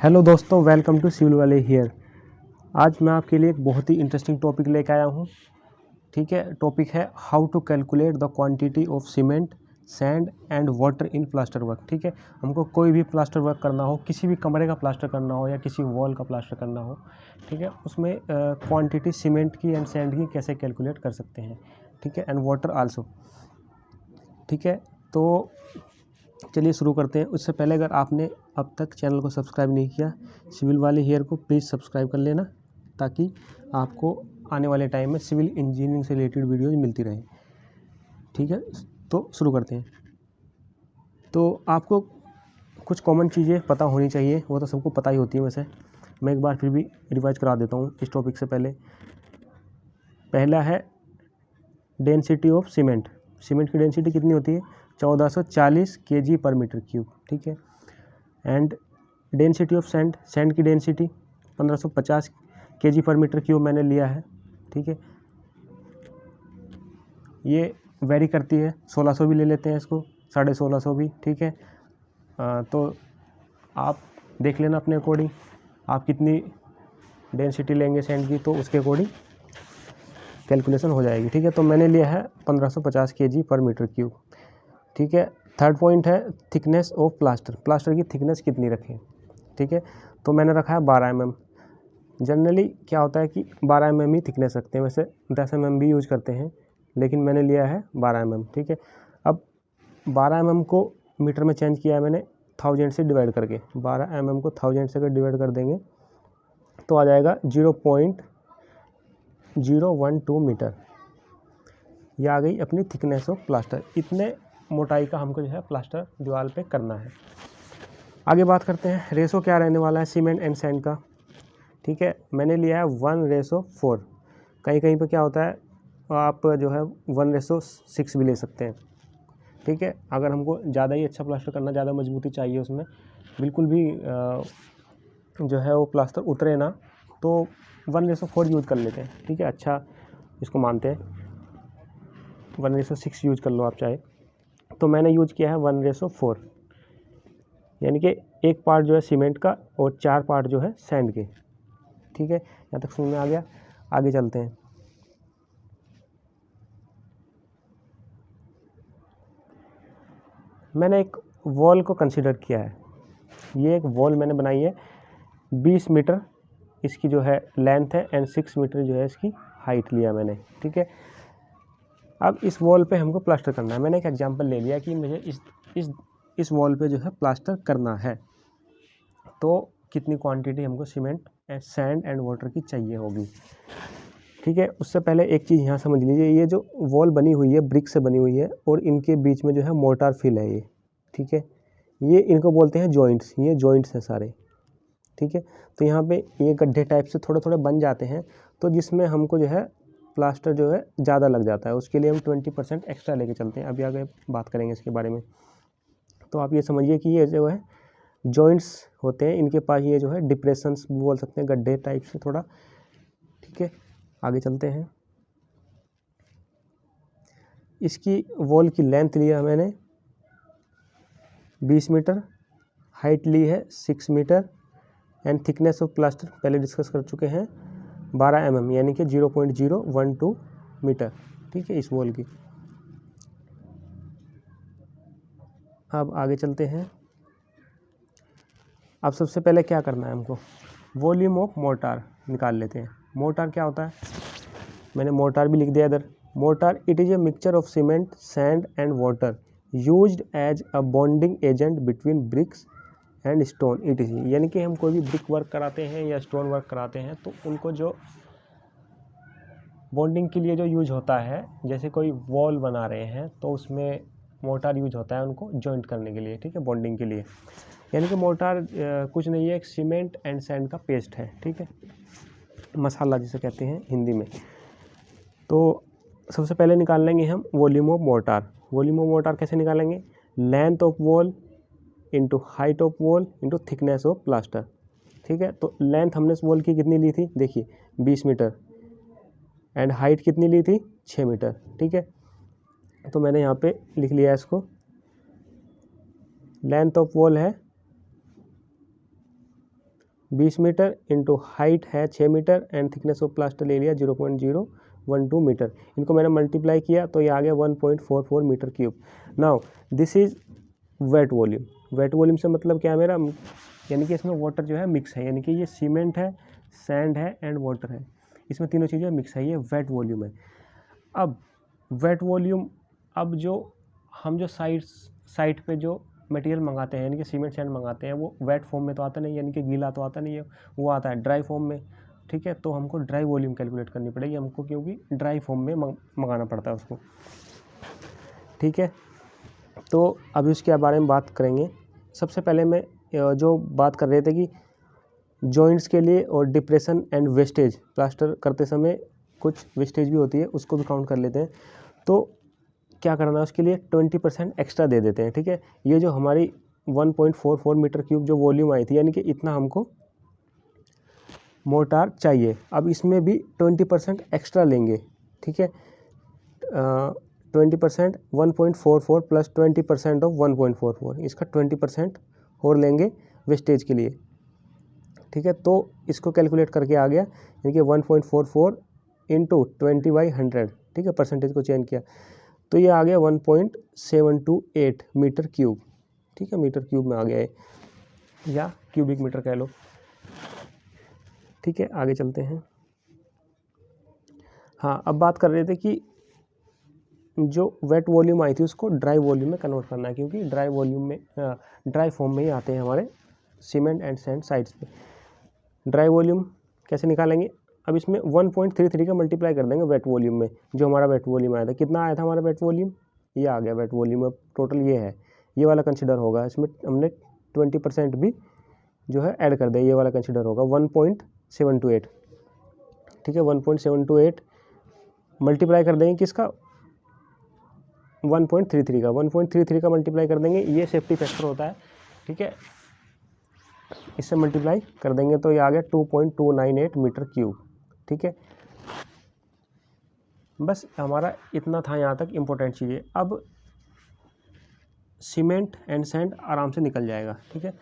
Hello दोस्तों, welcome to civil वाले here. आज मैं आपके लिए एक बहुत ही इंटरेस्टिंग टॉपिक लेकर आया हूँ। ठीक है, टॉपिक है how to calculate the quantity of cement, sand and water in plaster work. ठीक है, हमको कोई भी प्लास्टर वर्क करना हो, किसी भी कमरे का प्लास्टर करना हो या किसी वॉल का प्लास्टर करना हो, ठीक है, उसमें क्वांटिटी सीमेंट की एंड सैंड की कैसे कैलकुलेट कर सकते हैं। ठीक है, एंड वाटर आल्सो। ठीक है, तो चलिए शुरू करते हैं। उससे पहले अगर आपने अब तक चैनल को सब्सक्राइब नहीं किया, सिविल वाले हेयर को प्लीज़ सब्सक्राइब कर लेना, ताकि आपको आने वाले टाइम में सिविल इंजीनियरिंग से रिलेटेड वीडियोज़ मिलती रहे। ठीक है, तो शुरू करते हैं। तो आपको कुछ कॉमन चीज़ें पता होनी चाहिए, वो तो सबको पता ही होती है। वैसे मैं एक बार फिर भी रिवाइज करा देता हूँ इस टॉपिक से पहले। पहला है डेंसिटी ऑफ सीमेंट। सीमेंट की डेंसिटी कितनी होती है? 1440 kg पर मीटर क्यूब। ठीक है, and density of sand, sand की density 1550 kg per metre cube मैंने लिया है। ठीक है, ये वेरी करती है, 1600 भी ले लेते हैं इसको, 1650 भी। ठीक है, तो आप देख लेना अपने अकॉर्डिंग आप कितनी डेंसिटी लेंगे सैंड की, तो उसके अकॉर्डिंग कैलकुलेशन हो जाएगी। ठीक है, तो मैंने लिया है 1550 kg पर मीटर क्यूब। ठीक है, थर्ड पॉइंट है थिकनेस ऑफ प्लास्टर। प्लास्टर की थिकनेस कितनी रखें? ठीक है, तो मैंने रखा है 12 mm। जनरली क्या होता है कि 12 mm ही थिकनेस रखते हैं, वैसे 10 mm भी यूज करते हैं, लेकिन मैंने लिया है 12 mm। ठीक है, अब 12 mm को मीटर में चेंज किया है मैंने 1000 से डिवाइड करके। 12 mm को 1000 से अगर डिवाइड कर देंगे तो आ जाएगा 0.012 मीटर। यह आ गई अपनी थिकनेस ऑफ प्लास्टर। इतने मोटाई का हमको जो है प्लास्टर दीवार पे करना है। आगे बात करते हैं, रेशो क्या रहने वाला है सीमेंट एंड सैंड का। ठीक है, मैंने लिया है 1:4। कहीं कहीं पे क्या होता है, आप जो है 1:6 भी ले सकते हैं। ठीक है, अगर हमको ज़्यादा ही अच्छा प्लास्टर करना, ज़्यादा मजबूती चाहिए उसमें, बिल्कुल भी जो है वो प्लास्टर उतरे ना, तो 1:4 यूज़ कर लेते हैं। ठीक है, अच्छा इसको मानते हैं। 1:6 यूज़ कर लो आप चाहे, तो मैंने यूज़ किया है 1:4, यानी कि एक पार्ट जो है सीमेंट का और 4 पार्ट जो है सैंड के। ठीक है, यहाँ तक समझ में आ गया। आगे चलते हैं। मैंने एक वॉल को कंसीडर किया है। ये एक वॉल मैंने बनाई है, 20 मीटर इसकी जो है लेंथ है एंड 6 मीटर जो है इसकी हाइट लिया मैंने। ठीक है, अब इस वॉल पे हमको प्लास्टर करना है। मैंने एक एग्जांपल ले लिया कि मुझे इस वॉल पे जो है प्लास्टर करना है, तो कितनी क्वांटिटी हमको cement and sand and water की चाहिए होगी। ठीक है, उससे पहले एक चीज़ यहाँ समझ लीजिए, ये जो वॉल बनी हुई है ब्रिक से बनी हुई है और इनके बीच में जो है मोर्टार फिल है ये। ठीक है, ये इनको बोलते हैं जॉइंट्स, ये जॉइंट्स हैं सारे। ठीक है, तो यहाँ पे ये गड्ढे टाइप से थोड़े थोड़े बन जाते हैं, तो जिसमें हमको जो है प्लास्टर जो है ज़्यादा लग जाता है, उसके लिए हम 20% एक्स्ट्रा लेके चलते हैं। अभी आगे बात करेंगे इसके बारे में। तो आप ये समझिए कि ये जो है जॉइंट्स होते हैं, इनके पास ये जो है डिप्रेशंस बोल सकते हैं, गड्ढे टाइप से थोड़ा। ठीक है, आगे चलते हैं। इसकी वॉल की लेंथ लिया मैंने 20 मीटर, हाइट ली है 6 metre and thickness of plaster पहले डिस्कस कर चुके हैं 12 mm, यानी कि 0.012 मीटर। ठीक है, इस वॉल की। अब आगे चलते हैं। अब सबसे पहले क्या करना है हमको, वॉल्यूम ऑफ मोर्टार निकाल लेते हैं। मोर्टार क्या होता है, मैंने मोर्टार भी लिख दिया इधर। Mortar it is a mixture of cement, sand and water used as a bonding agent between bricks and stone ETC। यानी कि हम कोई भी ब्रिक वर्क कराते हैं या स्टोन वर्क कराते हैं, तो उनको जो बॉन्डिंग के लिए जो यूज होता है, जैसे कोई वॉल बना रहे हैं तो उसमें मोर्टार यूज होता है उनको जॉइंट करने के लिए। ठीक है, बॉन्डिंग के लिए। यानी कि मोर्टार कुछ नहीं है, एक सीमेंट एंड सैंड का पेस्ट है। ठीक है, मसाला जिसे कहते हैं हिंदी में। तो सबसे पहले निकाल लेंगे हम volume of mortar. Volume of mortar कैसे निकालेंगे, length of wall into height of wall into thickness of plaster. ठीक है, तो लेंथ हमने इस वॉल की कितनी ली थी, देखिए 20 मीटर, एंड हाइट कितनी ली थी 6 मीटर। ठीक है, तो मैंने यहाँ पे लिख लिया इसको। लेंथ ऑफ वॉल है 20 मीटर इंटू हाइट है 6 metre and thickness of plaster area 0.012 metre. इनको मैंने मल्टीप्लाई किया तो ये आ गया 1.44 metre cube. Now this is wet volume. Wet volume से मतलब क्या है मेरा, यानी कि इसमें वाटर जो है मिक्स है, यानी कि ये सीमेंट है, सैंड है एंड वाटर है, इसमें तीनों चीज़ें मिक्स है, ये वेट वॉल्यूम है। अब वेट वॉल्यूम, अब जो हम जो साइट पे जो मटेरियल मंगाते हैं, यानी कि सीमेंट सैंड मंगाते हैं, वो वेट फॉर्म में तो आता नहीं, यानी कि गीला तो आता नहीं है, वो आता है ड्राई फॉर्म में। ठीक है, तो हमको ड्राई वॉल्यूम कैलकुलेट करनी पड़ेगी हमको, क्योंकि ड्राई फॉर्म में मंगाना पड़ता है उसको। ठीक है, तो अभी उसके बारे में बात करेंगे। सबसे पहले मैं जो बात कर रहे थे कि जॉइंट्स के लिए और डिप्रेशन एंड वेस्टेज, प्लास्टर करते समय कुछ वेस्टेज भी होती है, उसको भी काउंट कर लेते हैं। तो क्या करना है, उसके लिए 20% एक्स्ट्रा दे देते हैं। ठीक है, ये जो हमारी 1.44 मीटर क्यूब जो वॉल्यूम आई थी, यानी कि इतना हमको मोर्टार चाहिए। अब इसमें भी 20% एक्स्ट्रा लेंगे। ठीक है, 20% 1.44 प्लस 20% ऑफ 1.44, इसका 20% और लेंगे वेस्टेज के लिए। ठीक है, तो इसको कैलकुलेट करके आ गया, यानी कि 1.44 इंटू 20/100। ठीक है, परसेंटेज को चेंज किया तो ये आ गया 1.728 मीटर क्यूब। ठीक है, मीटर क्यूब में आ गया है, या क्यूबिक मीटर कह लो। ठीक है, आगे चलते हैं। हाँ, अब बात कर रहे थे कि जो वेट वॉल्यूम आई थी उसको ड्राई वॉल्यूम में कन्वर्ट करना है, क्योंकि ड्राई वॉल्यूम में ड्राई फॉर्म में ही आते हैं हमारे सीमेंट एंड सैंड साइड्स पे। ड्राई वॉल्यूम कैसे निकालेंगे, अब इसमें 1.33 का मल्टीप्लाई कर देंगे वेट वॉल्यूम में। जो हमारा वेट वॉल्यूम आया था, कितना आया था हमारा वेट वॉल्यूम, ये आ गया वेट वॉल्यूम। अब टोटल ये है, ये वाला कंसिडर होगा, इसमें हमने 20% भी जो है ऐड कर दिया, ये वाला कंसिडर होगा 1.728। ठीक है, 1.728 मल्टीप्लाई कर देंगे किसका, 1.33 का, 1.33 का मल्टीप्लाई कर देंगे, ये सेफ्टी फैक्टर होता है। ठीक है, इससे मल्टीप्लाई कर देंगे तो ये आ गया 2.298 मीटर क्यूब। ठीक है, बस हमारा इतना था यहाँ तक इम्पोर्टेंट चीज़ें। अब सीमेंट एंड सैंड आराम से निकल जाएगा। ठीक है,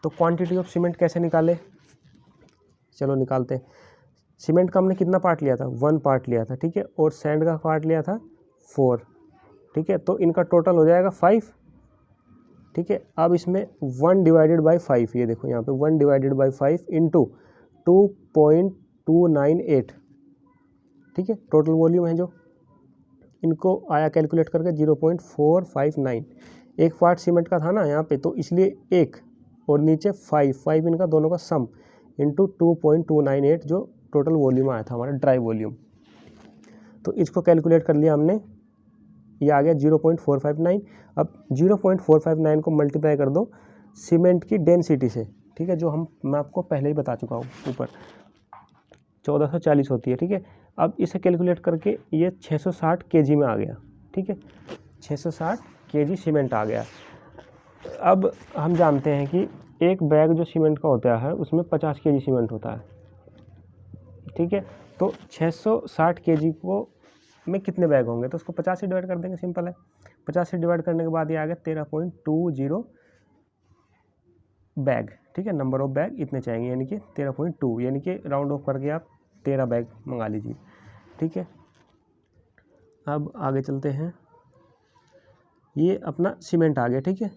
तो क्वांटिटी ऑफ सीमेंट कैसे निकाले, चलो निकालते हैं। सीमेंट का हमने कितना पार्ट लिया था, 1 पार्ट लिया था। ठीक है, और सैंड का पार्ट लिया था 4। ठीक है, तो इनका टोटल हो जाएगा 5। ठीक है, अब इसमें 1 डिवाइडेड बाई 5, ये देखो यहाँ पे 1 डिवाइडेड बाई 5 इंटू 2.298। ठीक है, टोटल वॉल्यूम है जो, इनको आया कैलकुलेट करके 0.459। एक पार्ट सीमेंट का था ना यहाँ पे, तो इसलिए 1 और नीचे 5 इनका दोनों का सम इंटू 2.298 जो टोटल वॉल्यूम आया था हमारा ड्राई वॉल्यूम। तो इसको कैलकुलेट कर लिया हमने, ये आ गया 0.459। अब 0.459 को मल्टीप्लाई कर दो सीमेंट की डेंसिटी से। ठीक है, जो मैं आपको पहले ही बता चुका हूँ, ऊपर 1440 होती है। ठीक है, अब इसे कैलकुलेट करके ये 660 kg में आ गया। ठीक है, 660 kg सीमेंट आ गया। अब हम जानते हैं कि एक बैग जो सीमेंट का होता है उसमें 50 kg सीमेंट होता है। ठीक है, तो 660 kg को में कितने बैग होंगे, तो उसको 50 से डिवाइड कर देंगे, सिंपल है। 50 से डिवाइड करने के बाद ये आ गया 13.20 बैग। ठीक है, नंबर ऑफ बैग इतने चाहिए, यानी कि 13.2, यानी कि राउंड ऑफ करके आप 13 बैग मंगा लीजिए। ठीक है, अब आगे चलते हैं। ये अपना सीमेंट आ गया। ठीक है,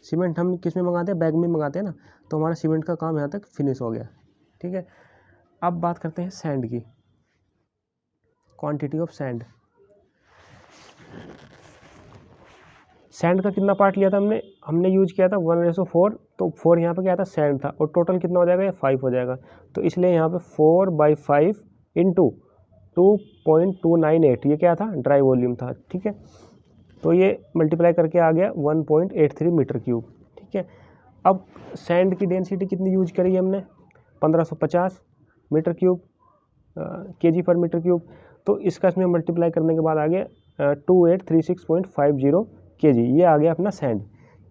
सीमेंट हम किस में मंगाते हैं, बैग में मंगाते हैं ना, तो हमारा सीमेंट का काम यहाँ तक फिनिश हो गया। ठीक है, अब बात करते हैं सैंड की, क्वांटिटी ऑफ सैंड। सैंड का कितना पार्ट लिया था हमने यूज किया था 1:4, तो 4 यहाँ पे क्या था, सैंड था, और टोटल कितना हो जाएगा, ये 5 हो जाएगा। तो इसलिए यहाँ पे 4/5 इंटू 2.298, ये क्या था, ड्राई वॉल्यूम था। ठीक है, तो ये मल्टीप्लाई करके आ गया 1.83 मीटर क्यूब। ठीक है, अब सैंड की डेंसिटी कितनी यूज करी हमने, 1550 मीटर क्यूब केजी पर मीटर क्यूब। तो इसका इसमें मल्टीप्लाई करने के बाद आ गया 2836.50 kg, ये आ गया अपना सैंड,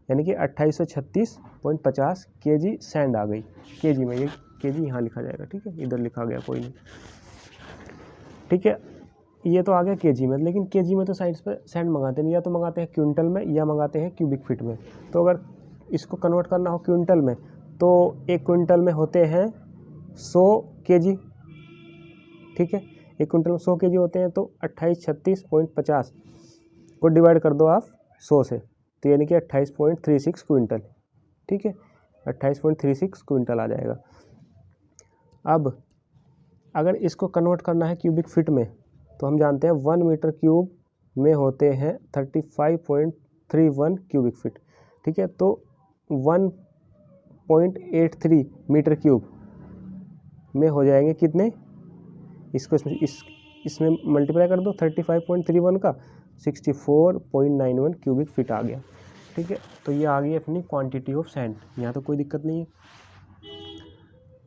यानी कि 2836.50 kg सैंड आ गई केजी में। ये केजी यहाँ लिखा जाएगा। ठीक है, इधर लिखा गया कोई नहीं। ठीक है, ये तो आ गया केजी में, लेकिन केजी में तो साइड्स पे सैंड मंगाते नहीं, या तो मंगाते हैं क्विंटल में या मंगाते हैं क्यूबिक फीट में। तो अगर इसको कन्वर्ट करना हो क्विंटल में तो 1 क्विंटल में होते हैं 100 kg, ठीक है। 1 क्विंटल में 100 kg होते हैं, तो 2836.50 को डिवाइड कर दो आप 100 से, तो यानी कि 28.36 क्विंटल, ठीक है। 28.36 क्विंटल आ जाएगा। अब अगर इसको कन्वर्ट करना है क्यूबिक फीट में, तो हम जानते हैं 1 मीटर क्यूब में होते हैं 35.31 क्यूबिक फीट, ठीक है। तो 1.83 मीटर क्यूब में हो जाएंगे कितने, इसको इसमें मल्टीप्लाई कर दो 35.31 का, 64.91 क्यूबिक फीट आ गया, ठीक है। तो ये आ गई अपनी क्वांटिटी ऑफ सैंड, यहाँ तो कोई दिक्कत नहीं है।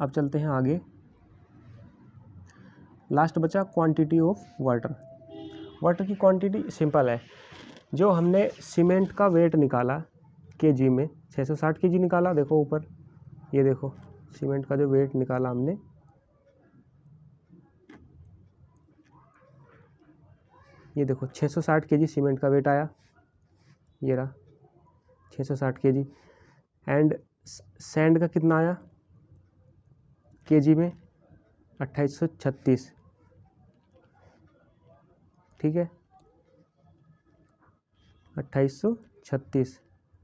अब चलते हैं आगे। लास्ट बचा क्वांटिटी ऑफ वाटर। वाटर की क्वांटिटी सिंपल है, जो हमने सीमेंट का वेट निकाला केजी में, 660 केजी निकाला, देखो ऊपर ये देखो सीमेंट का जो वेट निकाला हमने, ये देखो 660 केजी सीमेंट का वेट आया, ये रहा 660 केजी। एंड सैंड का कितना आया केजी में, 2836, ठीक है, 2836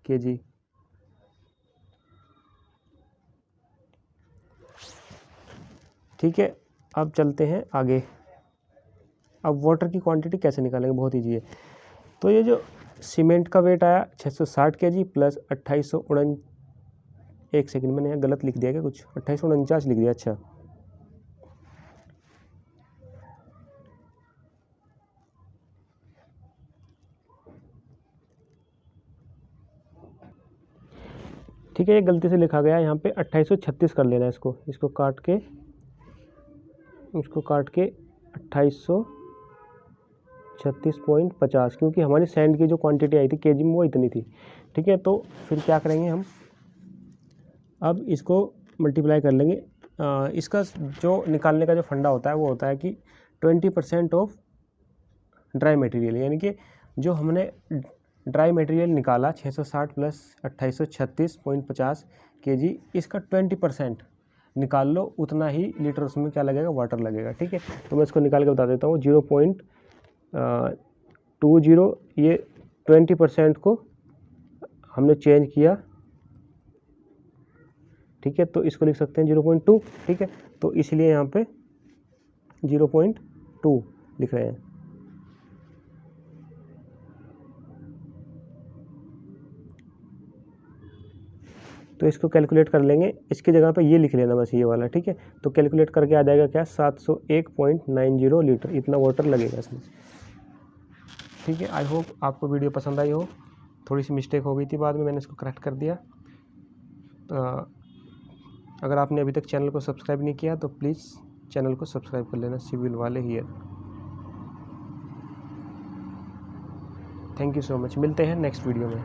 केजी। ठीक है, अब चलते हैं आगे। अब वाटर की क्वांटिटी कैसे निकालेंगे, बहुत ईजी है। तो ये जो सीमेंट का वेट आया 660 केजी प्लस 2849, एक सेकंड मैंने यहाँ गलत लिख दिया क्या कुछ, 2849 लिख दिया, अच्छा। ठीक है, ये गलती से लिखा गया यहाँ पे 2836 कर लेना इसको, इसको काट के 2836.50, क्योंकि हमारी सैंड की जो क्वांटिटी आई थी केजी में वो इतनी थी, ठीक है। तो फिर क्या करेंगे हम, अब इसको मल्टीप्लाई कर लेंगे। इसका जो निकालने का जो फंडा होता है वो होता है कि 20% ऑफ ड्राई मटेरियल, यानी कि जो हमने ड्राई मटेरियल निकाला 660 प्लस 2836.50 केजी, इसका 20% निकाल लो, उतना ही लीटर उसमें क्या लगेगा, वाटर लगेगा, ठीक है। तो मैं इसको निकाल के बता देता हूँ, 0.20, ये 20% को हमने चेंज किया, ठीक है। तो इसको लिख सकते हैं 0.2, ठीक है। तो इसलिए यहाँ पे 0.2 लिख रहे हैं। तो इसको कैलकुलेट कर लेंगे, इसकी जगह पे ये लिख लेना बस, ये वाला, ठीक है। तो कैलकुलेट करके आ जाएगा क्या, 701.90 लीटर, इतना वाटर लगेगा इसमें, ठीक है। आई होप आपको वीडियो पसंद आई हो। थोड़ी सी मिस्टेक हो गई थी, बाद में मैंने इसको करेक्ट कर दिया। अगर आपने अभी तक चैनल को सब्सक्राइब नहीं किया तो प्लीज़ चैनल को सब्सक्राइब कर लेना, सिविल वाले here. Thank you so much, मिलते हैं नेक्स्ट वीडियो में।